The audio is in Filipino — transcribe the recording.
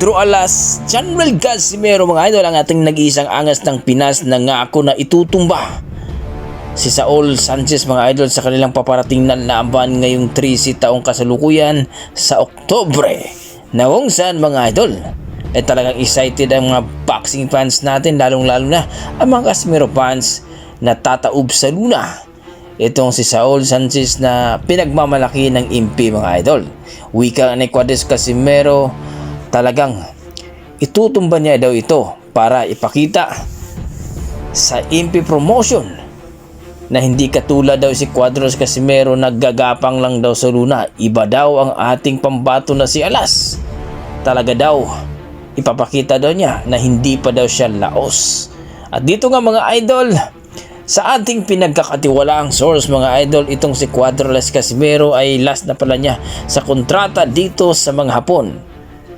Pedro Alas, General Casimero mga idol, ang ating nag-iisang angas ng Pinas na ngako na itutumba si Saul Sanchez mga idol sa kanilang paparating na laban ngayong 13 taong kasalukuyan sa Oktubre, na kung saan mga idol talagang excited ang mga boxing fans natin, lalong lalo na ang mga Casimero fans na tataob sa luna itong si Saul Sanchez na pinagmamalaki ng impi mga idol. Wika ni Cuadres Casimero, talagang itutumba niya daw ito para ipakita sa impi promotion na hindi katulad daw si Cuadres Casimero, naggagapang lang daw sa luna. Iba daw ang ating pambato na si Alas. Talaga daw ipapakita daw niya na hindi pa daw siya laos. At dito nga mga idol, sa ating pinagkakatiwalaang source mga idol, itong si Cuadres Casimero ay last na pala niya sa kontrata dito sa mga Hapon.